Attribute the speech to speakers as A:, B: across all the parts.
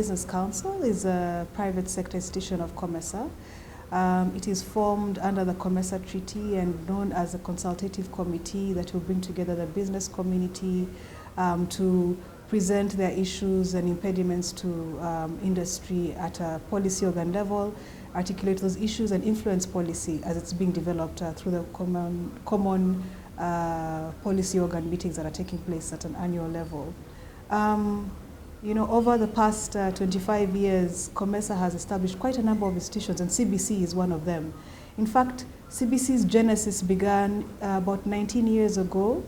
A: Business Council is a private sector institution of COMESA. It is formed under the COMESA Treaty and known as a consultative committee that will bring together the business community to present their issues and impediments to industry at a policy organ level, articulate those issues and influence policy as it's being developed through the common policy organ meetings that are taking place at an annual level. You know, over the past 25 years, COMESA has established quite a number of institutions, and CBC is one of them. In fact, CBC's genesis began about 19 years ago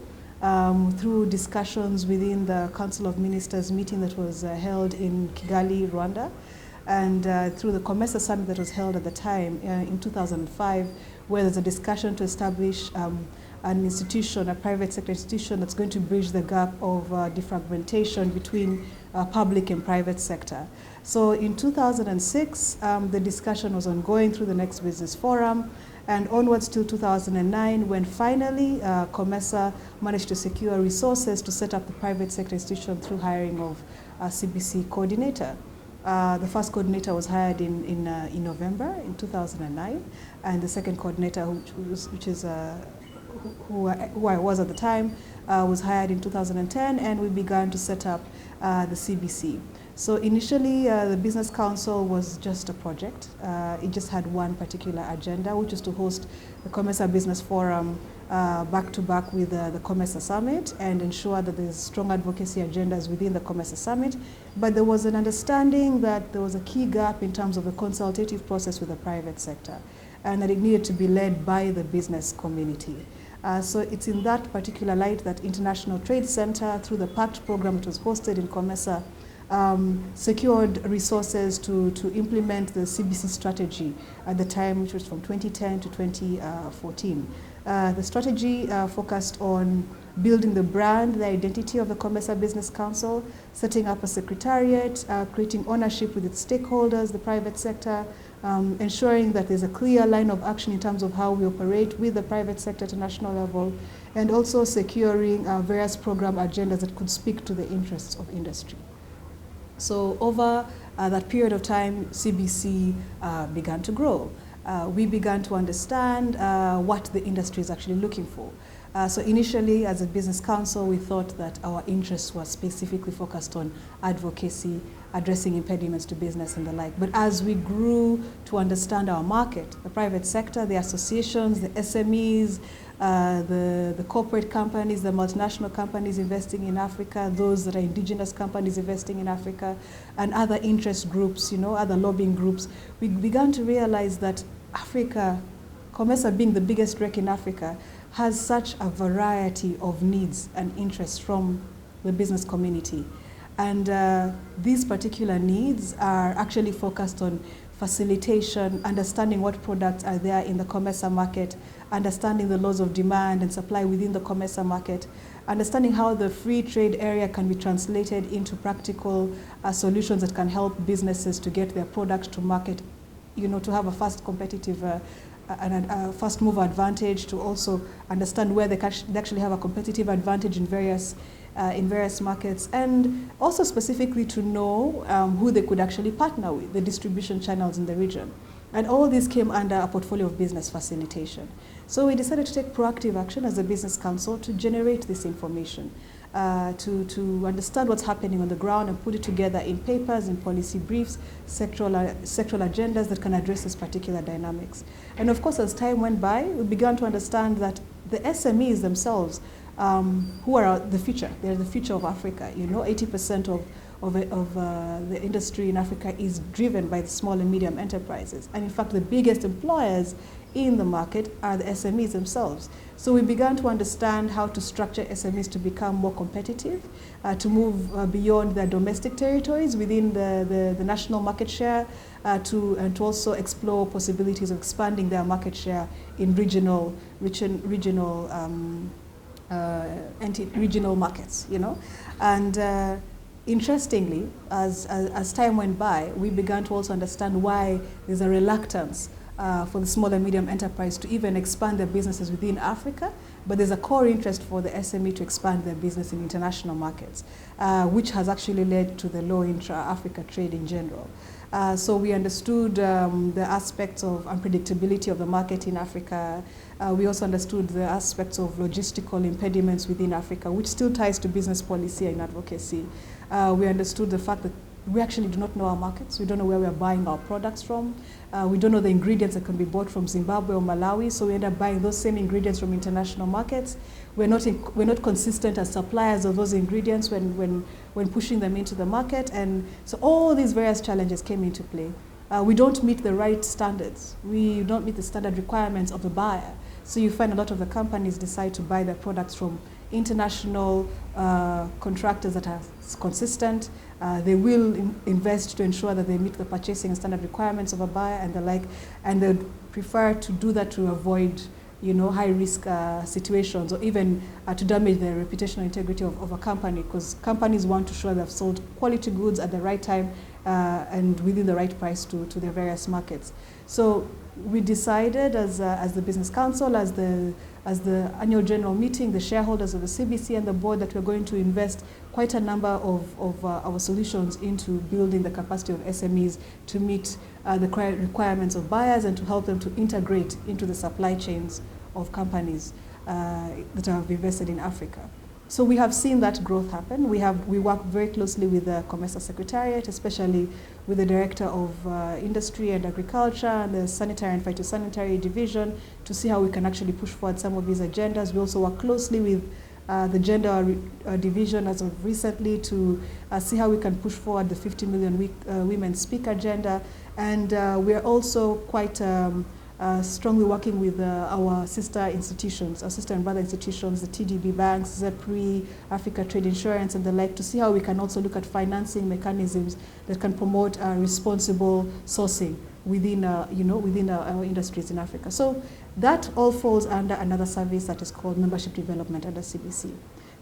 A: through discussions within the Council of Ministers meeting that was held in Kigali, Rwanda, and through the COMESA summit that was held at the time in 2005, where there's a discussion to establish an institution, a private sector institution that's going to bridge the gap of defragmentation between public and private sector. So in 2006, the discussion was ongoing through the Next Business Forum, and onwards till 2009, when finally COMESA managed to secure resources to set up the private sector institution through hiring of a CBC coordinator. The first coordinator was hired in November in 2009, and the second coordinator, who I was at the time, was hired in 2010, and we began to set up the CBC. So initially, the Business Council was just a project. It just had one particular agenda, which is to host the COMESA Business Forum back-to-back with the COMESA Summit and ensure that there's strong advocacy agendas within the COMESA Summit. But there was an understanding that there was a key gap in terms of the consultative process with the private sector, and that it needed to be led by the business community. So it's in that particular light that International Trade Center, through the PACT program which was hosted in COMESA, secured resources to implement the CBC strategy at the time, which was from 2010 to 2014. The strategy focused on building the brand, the identity of the COMESA Business Council, setting up a secretariat, creating ownership with its stakeholders, the private sector, ensuring that there's a clear line of action in terms of how we operate with the private sector at a national level, and also securing various program agendas that could speak to the interests of industry. So over that period of time, CBC began to grow. We began to understand what the industry is actually looking for. So initially, as a business council, we thought that our interests were specifically focused on advocacy, addressing impediments to business and the like. But as we grew to understand our market, the private sector, the associations, the SMEs, the corporate companies, the multinational companies investing in Africa, those that are indigenous companies investing in Africa, and other interest groups, you know, other lobbying groups, we began to realize that Africa, COMESA being the biggest REC in Africa, has such a variety of needs and interests from the business community. And these particular needs are actually focused on facilitation, understanding what products are there in the COMESA market, understanding the laws of demand and supply within the COMESA market, understanding how the free trade area can be translated into practical solutions that can help businesses to get their products to market, you know, to have a fast competitive a first mover advantage, to also understand where they actually have a competitive advantage in various markets, and also specifically to know who they could actually partner with, the distribution channels in the region. And all this came under a portfolio of business facilitation. So we decided to take proactive action as a business council to generate this information, to understand what's happening on the ground and put it together in papers, in policy briefs, sectoral agendas that can address this particular dynamics. And of course, as time went by, we began to understand that the SMEs themselves, who are the future, they're the future of Africa. You know, 80% of the industry in Africa is driven by the small and medium enterprises. And in fact, the biggest employers in the market are the SMEs themselves. So we began to understand how to structure SMEs to become more competitive, to move beyond their domestic territories within the national market share, and to also explore possibilities of expanding their market share in regional markets, you know. And interestingly, as time went by, we began to also understand why there's a reluctance for the small and medium enterprise to even expand their businesses within Africa, but there's a core interest for the SME to expand their business in international markets, which has actually led to the low intra-Africa trade in general. So we understood the aspects of unpredictability of the market in Africa. We also understood the aspects of logistical impediments within Africa, which still ties to business policy and advocacy. We understood the fact that we actually do not know our markets. We don't know where we are buying our products from. We don't know the ingredients that can be bought from Zimbabwe or Malawi, so we end up buying those same ingredients from international markets. We're not consistent as suppliers of those ingredients when pushing them into the market, and so all these various challenges came into play. We don't meet the right standards. We don't meet the standard requirements of the buyer. So you find a lot of the companies decide to buy their products from international contractors that are consistent. They will invest to ensure that they meet the purchasing and standard requirements of a buyer and the like, and they prefer to do that to avoid, high-risk situations, or even to damage the reputational integrity of a company, because companies want to show they've sold quality goods at the right time and within the right price to their various markets. So we decided as the Business Council, as the annual general meeting, the shareholders of the CBC and the board, that we're going to invest quite a number of our solutions into building the capacity of SMEs to meet the requirements of buyers and to help them to integrate into the supply chains of companies that have invested in Africa. So we have seen that growth happen. We work very closely with the COMESA Secretariat, especially with the Director of Industry and Agriculture and the Sanitary and Phytosanitary Division, to see how we can actually push forward some of these agendas. We also work closely with the Gender Division as of recently to see how we can push forward the 50 million women speak agenda. And we are also quite strongly working with our sister institutions, our sister and brother institutions, the TDB banks, ZEPRI, Africa Trade Insurance, and the like, to see how we can also look at financing mechanisms that can promote responsible sourcing within our industries in Africa. So that all falls under another service that is called Membership Development under CBC.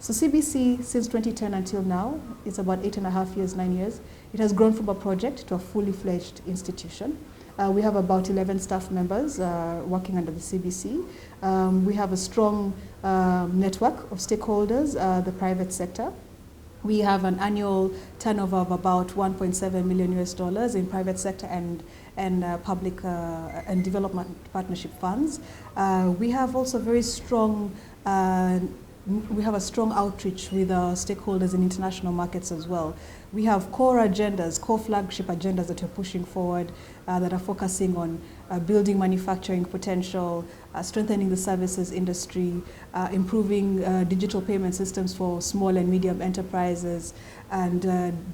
A: So CBC, since 2010 until now, it's about 8.5 years, 9 years. It has grown from a project to a fully fledged institution. We have about 11 staff members working under the CBC. We have a strong network of stakeholders, the private sector. We have an annual turnover of about $1.7 million in private sector and public and development partnership funds. We have also very strong we have a strong outreach with our stakeholders in international markets as well. We have core agendas, core flagship agendas that we're pushing forward that are focusing on building manufacturing potential, strengthening the services industry, improving digital payment systems for small and medium enterprises, and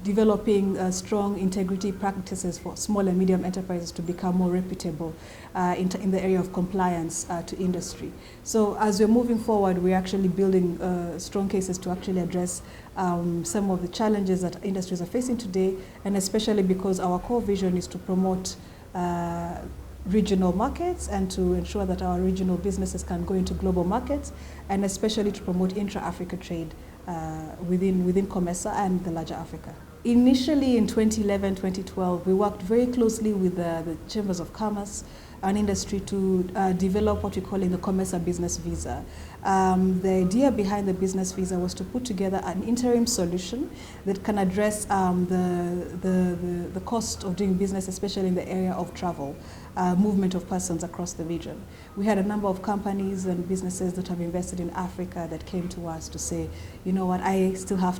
A: developing strong integrity practices for small and medium enterprises to become more reputable in the area of compliance to industry. So as we're moving forward, we're actually building strong cases to actually address some of the challenges that industries are facing today, and especially because our core vision is to promote regional markets and to ensure that our regional businesses can go into global markets, and especially to promote intra-Africa trade within COMESA and the larger Africa. Initially in 2011, 2012, we worked very closely with the Chambers of Commerce and Industry to develop what we call in the COMESA Business Visa. The idea behind the business visa was to put together an interim solution that can address the cost of doing business, especially in the area of travel, movement of persons across the region. We had a number of companies and businesses that have invested in Africa that came to us to say, you know what, I still have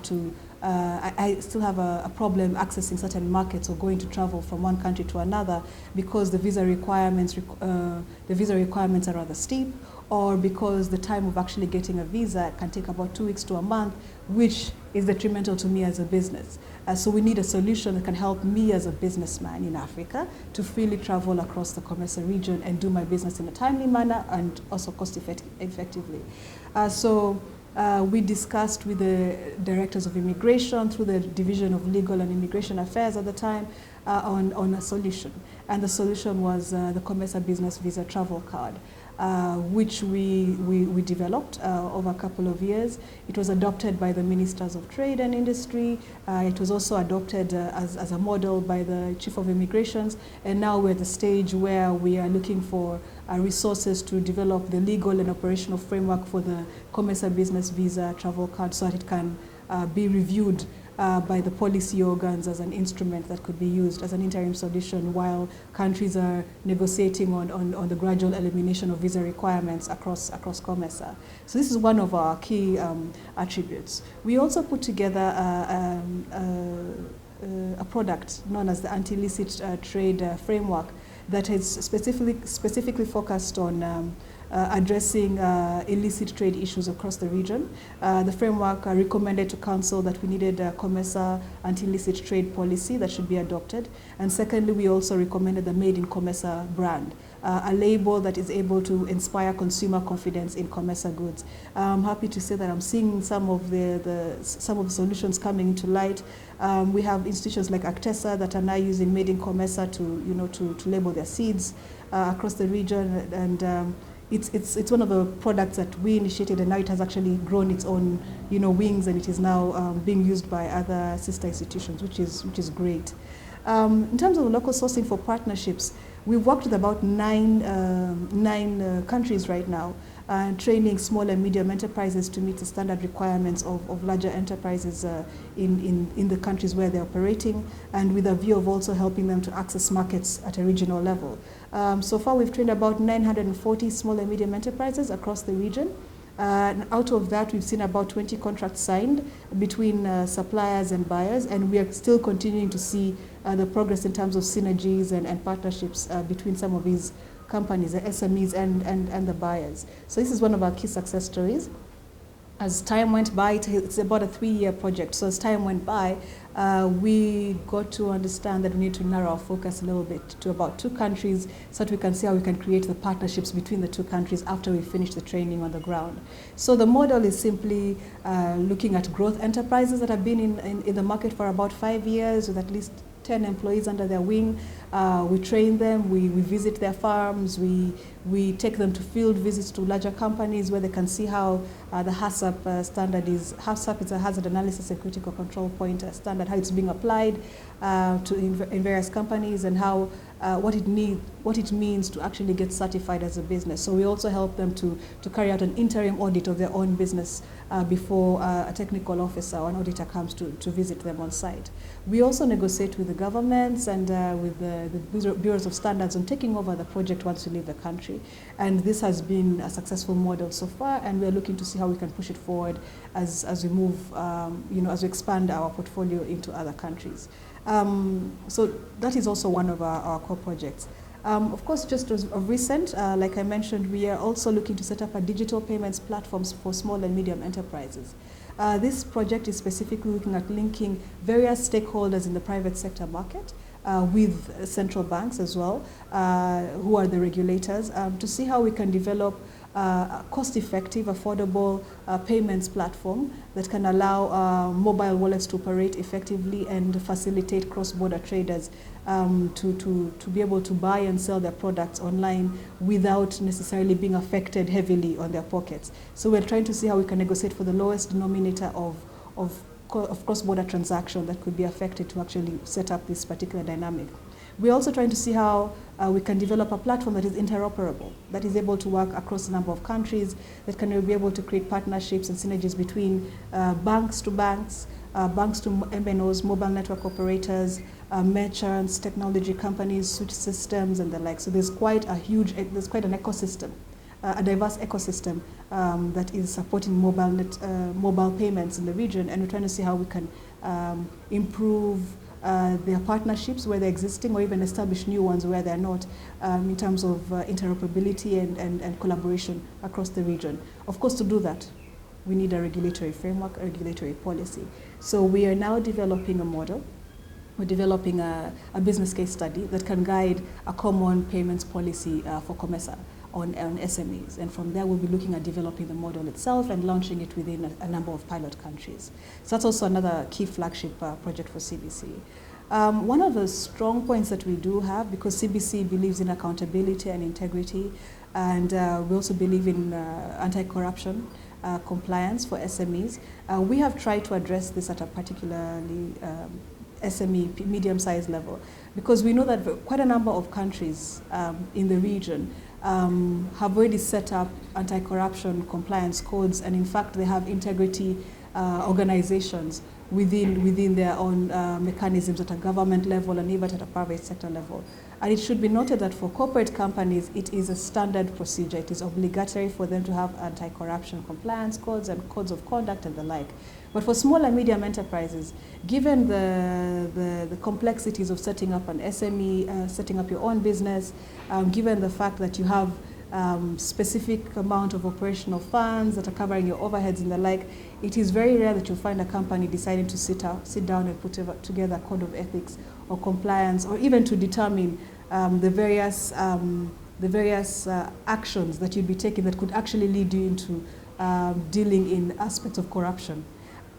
A: a problem accessing certain markets or going to travel from one country to another because the visa requirements are rather steep, or because the time of actually getting a visa can take about 2 weeks to a month, which is detrimental to me as a business. So we need a solution that can help me as a businessman in Africa to freely travel across the COMESA region and do my business in a timely manner and also cost effectively. We discussed with the directors of immigration through the Division of Legal and Immigration Affairs at the time on a solution. And the solution was the COMESA Business Visa Travel Card, which we developed over a couple of years. It was adopted by the Ministers of Trade and Industry. It was also adopted as a model by the Chief of Immigrations. And now we're at the stage where we are looking for resources to develop the legal and operational framework for the COMESA Business Visa travel card so that it can be reviewed by the policy organs as an instrument that could be used as an interim solution while countries are negotiating on the gradual elimination of visa requirements across COMESA. So this is one of our key attributes. We also put together a product known as the anti-illicit trade framework that is specifically focused on addressing illicit trade issues across the region. The framework recommended to Council that we needed a COMESA anti-illicit trade policy that should be adopted. And secondly, we also recommended the Made in COMESA brand, a label that is able to inspire consumer confidence in COMESA goods. I'm happy to say that I'm seeing some of the solutions coming to light. We have institutions like Actesa that are now using Made in COMESA to label their seeds across the region, and it's one of the products that we initiated, and now it has actually grown its own wings, and it is now being used by other sister institutions, which is great. In terms of local sourcing for partnerships, we've worked with about nine countries right now, training small and medium enterprises to meet the standard requirements of larger enterprises in the countries where they're operating, and with a view of also helping them to access markets at a regional level. So far, we've trained about 940 small and medium enterprises across the region. And out of that, we've seen about 20 contracts signed between suppliers and buyers, and we are still continuing to see the progress in terms of synergies and partnerships between some of these companies, the SMEs and the buyers. So this is one of our key success stories. As time went by, it's about a 3-year project. So as time went by, we got to understand that we need to narrow our focus a little bit to about 2 countries so that we can see how we can create the partnerships between the 2 countries after we finish the training on the ground. So the model is simply looking at growth enterprises that have been in the market for about 5 years with at least 10 employees under their wing. We train them, we visit their farms, we take them to field visits to larger companies where they can see how the HACCP standard is. HACCP is a hazard analysis and critical control point standard, how it's being applied in various companies, and how what it means to actually get certified as a business. So we also help them to carry out an interim audit of their own business before a technical officer or an auditor comes to visit them on site. We also negotiate with the governments and with the bureaus of standards on taking over the project once we leave the country. And this has been a successful model so far, and we're looking to see how we can push it forward as we move, as we expand our portfolio into other countries. So that is also one of our core projects. Of course, just of recent, like I mentioned, we are also looking to set up a digital payments platforms for small and medium enterprises. This project is specifically looking at linking various stakeholders in the private sector market with central banks as well, who are the regulators, to see how we can develop a cost-effective, affordable payments platform that can allow mobile wallets to operate effectively and facilitate cross-border traders to be able to buy and sell their products online without necessarily being affected heavily on their pockets. So we're trying to see how we can negotiate for the lowest denominator of cross-border transaction that could be affected to actually set up this particular dynamic. We're also trying to see how we can develop a platform that is interoperable, that is able to work across a number of countries, that can be able to create partnerships and synergies between banks to banks, banks to MNOs, mobile network operators, merchants, technology companies, switch systems, and the like. So there's quite an ecosystem, a diverse ecosystem that is supporting mobile payments in the region, and we're trying to see how we can improve their partnerships where they're existing, or even establish new ones where they're not, in terms of interoperability and collaboration across the region. Of course, to do that, we need a regulatory framework, a regulatory policy. So we are now developing a model. We're developing a business case study that can guide a common payments policy for COMESA on SMEs. And from there, we'll be looking at developing the model itself and launching it within a number of pilot countries. So that's also another key flagship project for CBC. One of the strong points that we do have, because CBC believes in accountability and integrity, and we also believe in anti-corruption compliance for SMEs, we have tried to address this at a particularly SME, medium-sized level, because we know that quite a number of countries in the region have already set up anti-corruption compliance codes, and in fact they have integrity organizations within their own mechanisms at a government level and even at a private sector level. And it should be noted that for corporate companies, it is a standard procedure. It is obligatory for them to have anti-corruption compliance codes and codes of conduct and the like. But for small and medium enterprises, given the complexities of setting up an SME, setting up your own business, given the fact that you have specific amount of operational funds that are covering your overheads and the like, it is very rare that you'll find a company deciding to sit down and put together a code of ethics or compliance, or even to determine the various actions that you'd be taking that could actually lead you into dealing in aspects of corruption.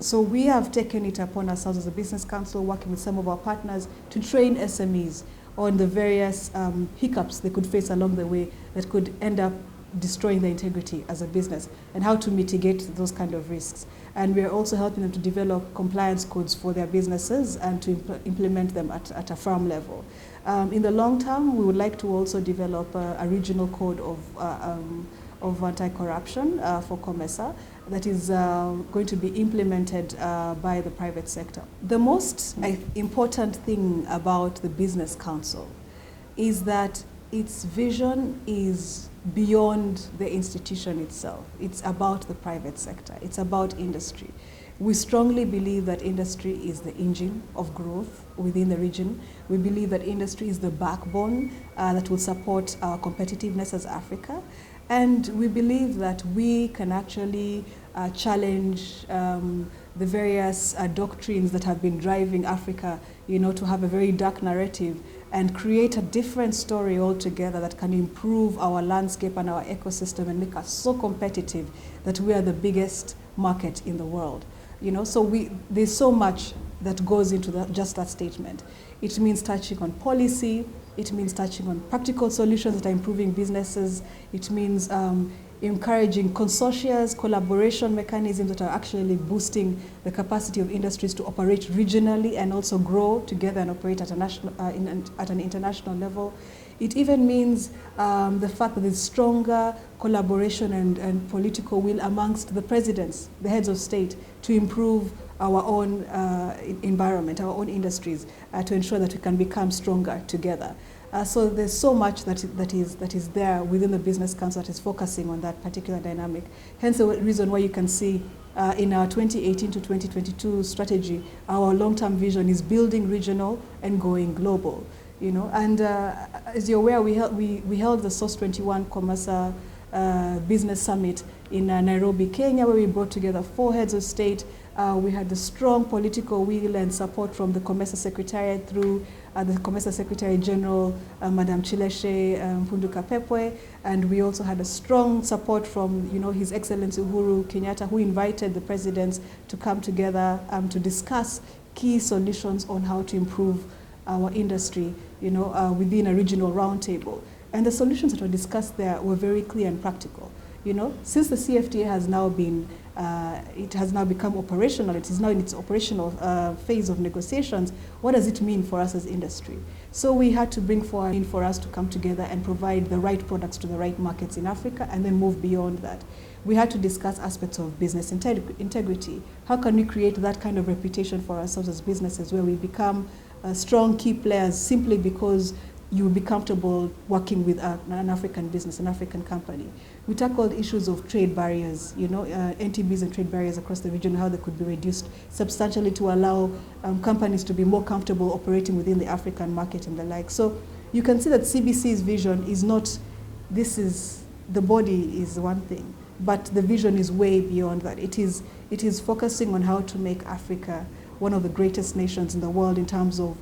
A: So we have taken it upon ourselves as a business council, working with some of our partners, to train SMEs on the various hiccups they could face along the way that could end up destroying their integrity as a business, and how to mitigate those kind of risks. And we're also helping them to develop compliance codes for their businesses and to implement them at a firm level. In the long term, we would like to also develop a regional code of anti-corruption for COMESA that is going to be implemented by the private sector. The most important thing about the Business Council is that its vision is beyond the institution itself. It's about the private sector. It's about industry. We strongly believe that industry is the engine of growth within the region. We believe that industry is the backbone that will support our competitiveness as Africa. And we believe that we can actually challenge the various doctrines that have been driving Africa, to have a very dark narrative and create a different story altogether that can improve our landscape and our ecosystem and make us so competitive that we are the biggest market in the world. So there's so much that goes into just that statement. It means touching on policy. It means touching on practical solutions that are improving businesses. It means encouraging consortia, collaboration mechanisms that are actually boosting the capacity of industries to operate regionally and also grow together and operate at an international level. It even means the fact that there's stronger collaboration and political will amongst the presidents, the heads of state, to improve our own environment, our own industries, to ensure that we can become stronger together. So there's so much that is there within the Business Council that is focusing on that particular dynamic. Hence the reason why you can see in our 2018 to 2022 strategy, our long-term vision is building regional and going global. And as you're aware, we held the SOS 21 COMESA Business Summit in Nairobi, Kenya, where we brought together 4 heads of state. We had the strong political will and support from the COMESA Secretariat through the COMESA Secretary General, Madam Chileshe Mpunduka Pepwe, and we also had a strong support from, His Excellency Uhuru Kenyatta, who invited the presidents to come together to discuss key solutions on how to improve our industry, within a regional roundtable. And the solutions that were discussed there were very clear and practical. Since the CFTA has now been, it has now become operational, it is now in its operational phase of negotiations, what does it mean for us as industry? So we had to bring forward for us to come together and provide the right products to the right markets in Africa and then move beyond that. We had to discuss aspects of business integrity. How can we create that kind of reputation for ourselves as businesses where we become strong key players simply because you will be comfortable working with an African business, an African company. We tackled issues of trade barriers, NTBs and trade barriers across the region, how they could be reduced substantially to allow companies to be more comfortable operating within the African market and the like. So you can see that CBC's vision is not, the body is one thing, but the vision is way beyond that. It is focusing on how to make Africa one of the greatest nations in the world in terms of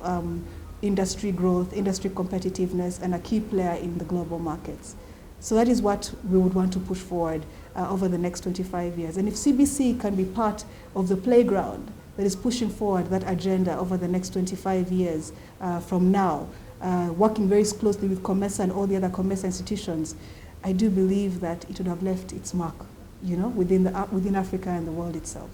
A: industry growth, industry competitiveness, and a key player in the global markets. So that is what we would want to push forward over the next 25 years. And if CBC can be part of the playground that is pushing forward that agenda over the next 25 years from now, working very closely with COMESA and all the other COMESA institutions, I do believe that it would have left its mark, within Africa and the world itself.